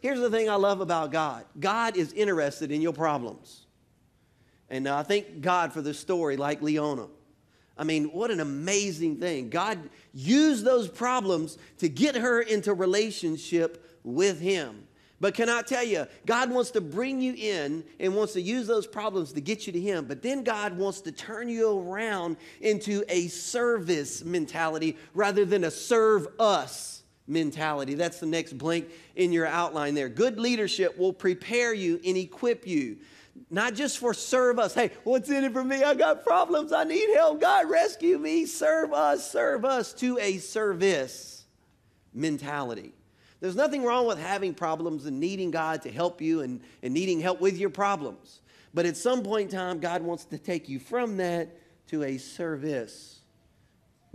here's the thing I love about God. God is interested in your problems. And I thank God for this story like Leona. I mean, what an amazing thing. God used those problems to get her into relationship with him. But can I tell you, God wants to bring you in and wants to use those problems to get you to him. But then God wants to turn you around into a service mentality rather than a serve us mentality. That's the next blank in your outline there. Good leadership will prepare you and equip you. Not just for serve us. Hey, what's in it for me? I got problems. I need help. God, rescue me. Serve us to a service mentality. There's nothing wrong with having problems and needing God to help you and needing help with your problems. But at some point in time, God wants to take you from that to a service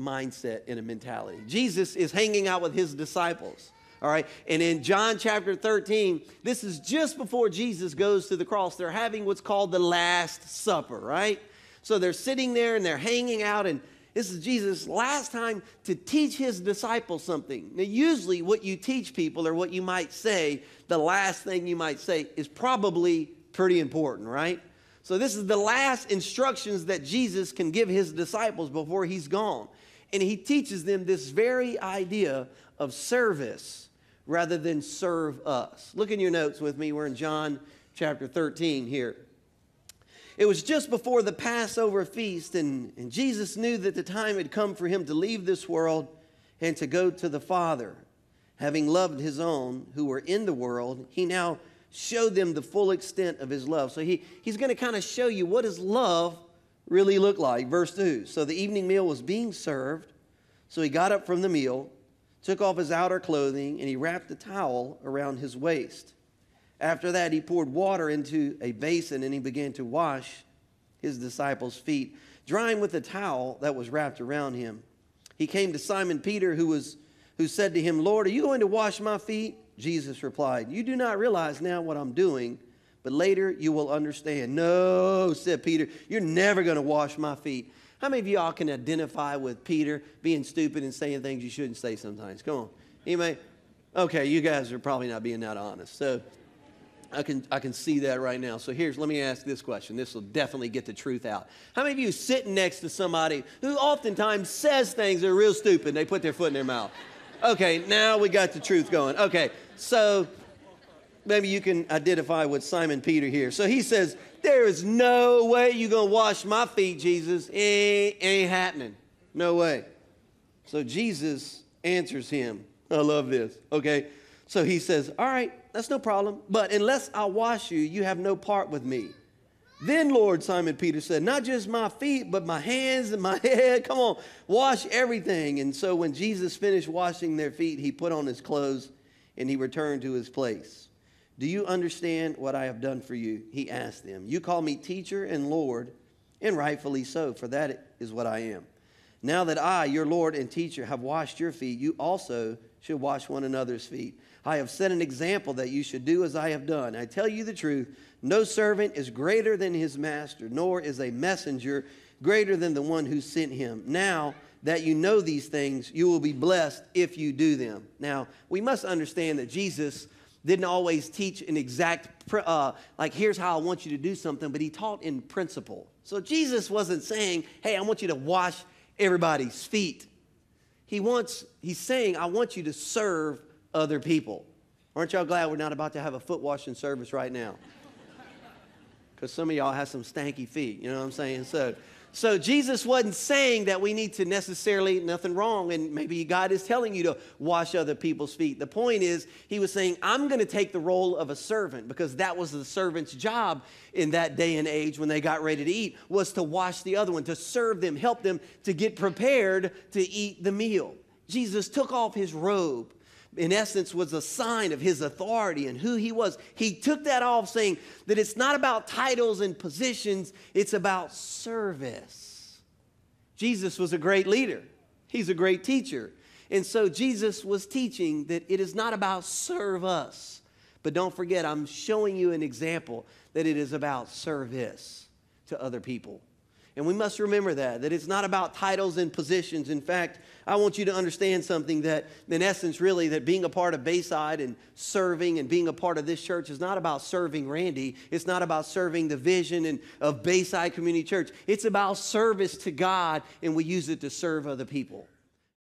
mindset and a mentality. Jesus is hanging out with his disciples. All right, and in John chapter 13, this is just before Jesus goes to the cross. They're having what's called the Last Supper, right? So they're sitting there and they're hanging out, and this is Jesus' last time to teach his disciples something. Now, usually what you teach people or what you might say, the last thing you might say is probably pretty important, right? So this is the last instructions that Jesus can give his disciples before he's gone. And he teaches them this very idea of service rather than serve us. Look in your notes with me. We're in John chapter 13 here. It was just before the Passover feast, and Jesus knew that the time had come for him to leave this world and to go to the Father. Having loved his own who were in the world, he now showed them the full extent of his love. So he's going to kind of show you what does love really look like. Verse 2, so the evening meal was being served, so he got up from the meal, took off his outer clothing, and he wrapped a towel around his waist. After that, he poured water into a basin, and he began to wash his disciples' feet, drying with the towel that was wrapped around him. He came to Simon Peter, who said to him, Lord, are you going to wash my feet? Jesus replied, you do not realize now what I'm doing, but later you will understand. No, said Peter, you're never going to wash my feet. How many of y'all can identify with Peter being stupid and saying things you shouldn't say sometimes? Come on. Anybody? Okay, you guys are probably not being that honest. So I can see that right now. So let me ask this question. This will definitely get the truth out. How many of you sitting next to somebody who oftentimes says things that are real stupid? They put their foot in their mouth. Okay, now we got the truth going. Okay, so maybe you can identify with Simon Peter here. So he says, there is no way you're going to wash my feet, Jesus. Ain't happening. No way. So Jesus answers him. I love this. Okay. So he says, all right, that's no problem. But unless I wash you, you have no part with me. Then, Lord, Simon Peter said, not just my feet, but my hands and my head. Come on, wash everything. And so when Jesus finished washing their feet, he put on his clothes and he returned to his place. Do you understand what I have done for you? He asked them. You call me teacher and Lord, and rightfully so, for that is what I am. Now that I, your Lord and teacher, have washed your feet, you also should wash one another's feet. I have set an example that you should do as I have done. I tell you the truth, no servant is greater than his master, nor is a messenger greater than the one who sent him. Now that you know these things, you will be blessed if you do them. Now, we must understand that Jesus didn't always teach an exact, like here's how I want you to do something, but he taught in principle. So Jesus wasn't saying, hey, I want you to wash everybody's feet. He's saying, I want you to serve other people. Aren't y'all glad we're not about to have a foot washing service right now? Because some of y'all have some stanky feet, you know what I'm saying? So Jesus wasn't saying that we need to necessarily, nothing wrong, and maybe God is telling you to wash other people's feet. The point is, he was saying, I'm going to take the role of a servant, because that was the servant's job in that day and age when they got ready to eat, was to wash the other one, to serve them, help them to get prepared to eat the meal. Jesus took off his robe. In essence, was a sign of his authority and who he was. He took that off, saying that it's not about titles and positions, it's about service. Jesus was a great leader. He's a great teacher. And so Jesus was teaching that it is not about serve us. But don't forget, I'm showing you an example that it is about service to other people. And we must remember that it's not about titles and positions. In fact, I want you to understand something that, in essence, really, that being a part of Bayside and serving and being a part of this church is not about serving Randy. It's not about serving the vision of Bayside Community Church. It's about service to God, and we use it to serve other people.